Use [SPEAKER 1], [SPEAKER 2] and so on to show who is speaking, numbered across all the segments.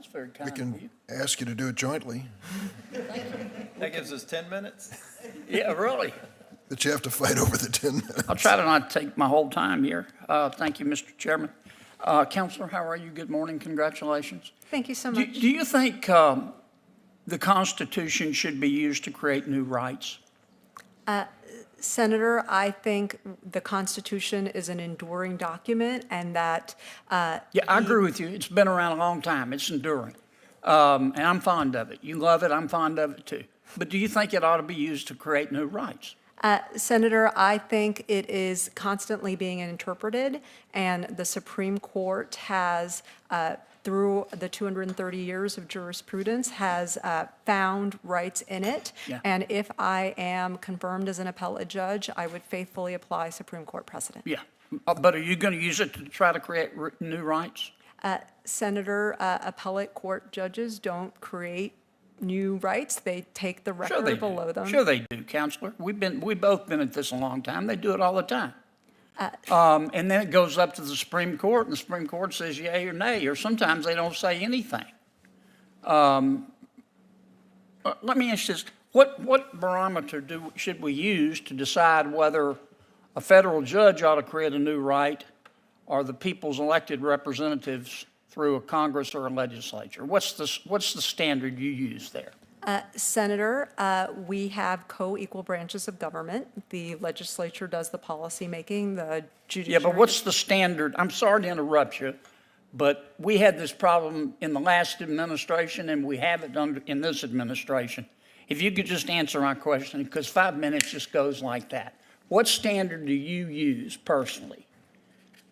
[SPEAKER 1] very
[SPEAKER 2] We
[SPEAKER 1] kind of
[SPEAKER 2] can
[SPEAKER 1] you.
[SPEAKER 2] ask you to do it jointly,
[SPEAKER 3] That gives us 10 minutes?
[SPEAKER 1] Yeah, really.
[SPEAKER 2] but you have to fight over the 10 minutes.
[SPEAKER 1] I'll try to not take my whole time here. Thank you, Mr. Chairman. Counselor, how are you? Good morning. Congratulations.
[SPEAKER 4] Thank you so
[SPEAKER 1] Do
[SPEAKER 4] much.
[SPEAKER 1] you think the Constitution should be used to create new rights?
[SPEAKER 4] Senator, I think the Constitution is an enduring document and that.
[SPEAKER 1] Yeah, I agree with you. It's been around a long time. It's enduring. And I'm fond of it. You love it. I'm fond of it too. But do you think it ought to be used to create new rights?
[SPEAKER 4] Senator, I think it is constantly being interpreted, and the Supreme Court has, through the 230 years of jurisprudence, has found rights in it.
[SPEAKER 1] Yeah.
[SPEAKER 4] And if I am confirmed as an appellate judge, I would faithfully apply Supreme Court precedent.
[SPEAKER 1] Yeah. But are you going to use it to try to create new rights?
[SPEAKER 4] Senator, appellate court judges don't create new rights. They take the
[SPEAKER 1] Sure they
[SPEAKER 4] record below
[SPEAKER 1] do.
[SPEAKER 4] them.
[SPEAKER 1] Sure they do, Counselor. We've both been at this a long time. They do it all the time. And then it goes up to the Supreme Court, and the Supreme Court says yay or nay, or sometimes they don't say anything. Let me ask you this. What barometer should we use to decide whether a federal judge ought to create a new right or the people's elected representatives through a Congress or a legislature? What's the standard you use there?
[SPEAKER 4] Senator, we have co-equal branches of government. The legislature does the policy making, the judiciary.
[SPEAKER 1] Yeah, but what's the standard? I'm sorry to interrupt you, but we had this problem in the last administration, and we have it in this administration. If you could just answer my question, because 5 minutes just goes like that. What standard do you use personally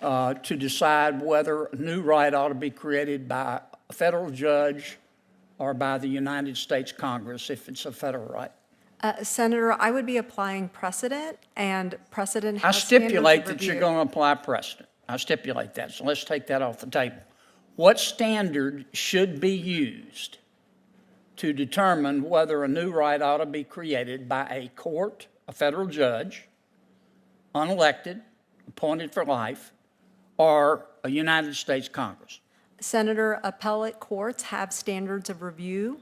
[SPEAKER 1] to decide whether a new right ought to be created by a federal judge or by the United States Congress if it's a federal right?
[SPEAKER 4] Senator, I would be applying precedent, and precedent
[SPEAKER 1] I
[SPEAKER 4] has standards of
[SPEAKER 1] stipulate that you're
[SPEAKER 4] review.
[SPEAKER 1] going to apply precedent. I stipulate that, so let's take that off the table. What standard should be used to determine whether a new right ought to be created by a court, a federal judge, unelected, appointed for life, or a United States Congress?
[SPEAKER 4] Senator, appellate courts have standards of review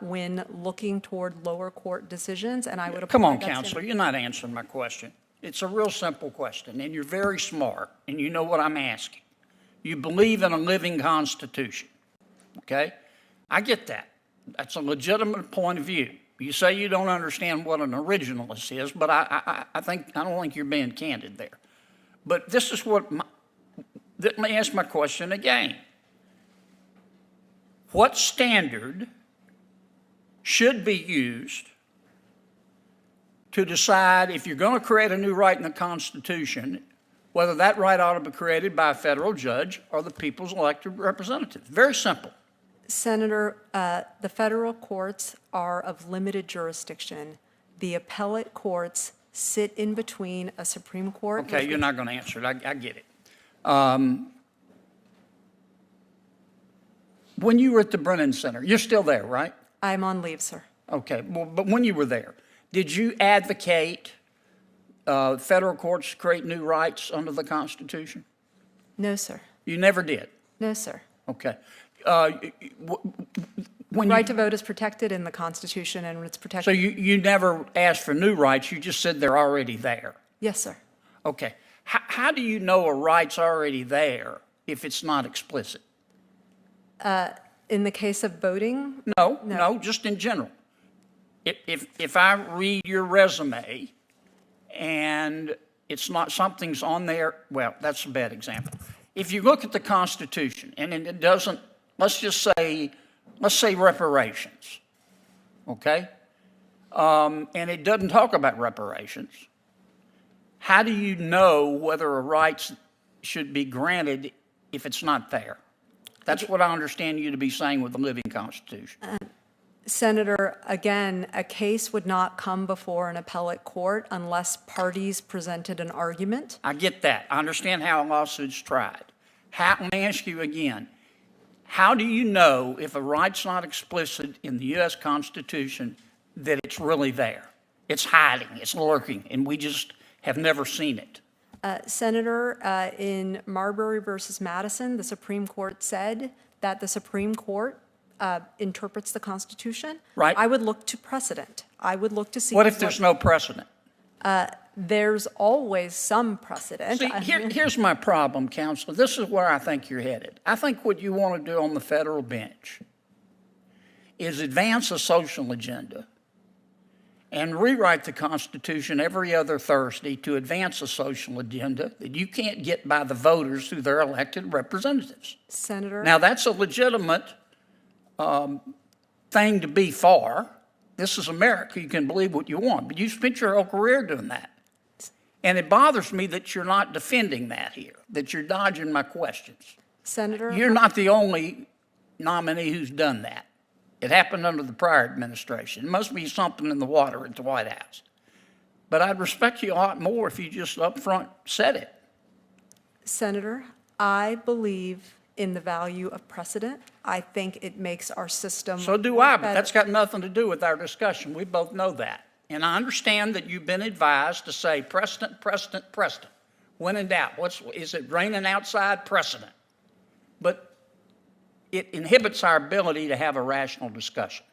[SPEAKER 4] when looking toward lower court decisions, and I would apply
[SPEAKER 1] Come on,
[SPEAKER 4] that
[SPEAKER 1] Counselor,
[SPEAKER 4] standard.
[SPEAKER 1] you're not answering my question. It's a real simple question, and you're very smart, and you know what I'm asking. You believe in a living Constitution, okay? I get that. That's a legitimate point of view. You say you don't understand what an originalist is, but I don't think you're being candid there. But this is let me ask my question again. What standard should be used to decide if you're going to create a new right in the Constitution, whether that right ought to be created by a federal judge or the people's elected representative? Very simple.
[SPEAKER 4] Senator, the federal courts are of limited jurisdiction. The appellate courts sit in between a Supreme Court.
[SPEAKER 1] Okay, you're not going to answer it. I get it. When you were at the Brennan Center, you're still there, right?
[SPEAKER 4] I'm on leave, sir.
[SPEAKER 1] Okay, well, but when you were there, did you advocate federal courts create new rights under the Constitution?
[SPEAKER 4] No, sir.
[SPEAKER 1] You never did?
[SPEAKER 4] No, sir.
[SPEAKER 1] Okay.
[SPEAKER 4] Right to vote is protected in the Constitution, and it's protected.
[SPEAKER 1] So you never asked for new rights, you just said they're already there?
[SPEAKER 4] Yes, sir.
[SPEAKER 1] Okay. How do you know a right's already there if it's not explicit?
[SPEAKER 4] In the case of voting,
[SPEAKER 1] No, just in general. If I read your resume and it's not, something's on there, well, that's a bad example. If you look at the Constitution and it doesn't, let's say reparations, okay? And it doesn't talk about reparations. How do you know whether a right should be granted if it's not there? That's what I understand you to be saying with the living Constitution.
[SPEAKER 4] Senator, again, a case would not come before an appellate court unless parties presented an argument.
[SPEAKER 1] I get that. I understand how a lawsuit's tried. Let me ask you again. How do you know if a right's not explicit in the U.S. Constitution that it's really there? It's hiding, it's lurking, and we just have never seen it.
[SPEAKER 4] Senator, in Marbury versus Madison, the Supreme Court said that the Supreme Court interprets the Constitution.
[SPEAKER 1] Right.
[SPEAKER 4] I would look to precedent. I would look to see.
[SPEAKER 1] What if there's no precedent?
[SPEAKER 4] There's always some precedent.
[SPEAKER 1] See, here's my problem, Counselor. This is where I think you're headed. I think what you want to do on the federal bench is advance a social agenda and rewrite the Constitution every other Thursday to advance a social agenda that you can't get by the voters through their elected representatives.
[SPEAKER 4] Senator.
[SPEAKER 1] Now, that's a legitimate thing to be for. This is America. You can believe what you want, but you spent your whole career doing that. And it bothers me that you're not defending that here, that you're dodging my questions.
[SPEAKER 4] Senator.
[SPEAKER 1] You're not the only nominee who's done that. It happened under the prior administration. It must be something in the water at the White House. But I'd respect you a lot more if you just up front said it.
[SPEAKER 4] Senator, I believe in the value of precedent. I think it makes our system.
[SPEAKER 1] So do I, but
[SPEAKER 4] better.
[SPEAKER 1] that's got nothing to do with our discussion. We both know that. And I understand that you've been advised to say precedent, precedent, precedent. When in doubt, is it raining outside? Precedent. But it inhibits our ability to have a rational discussion.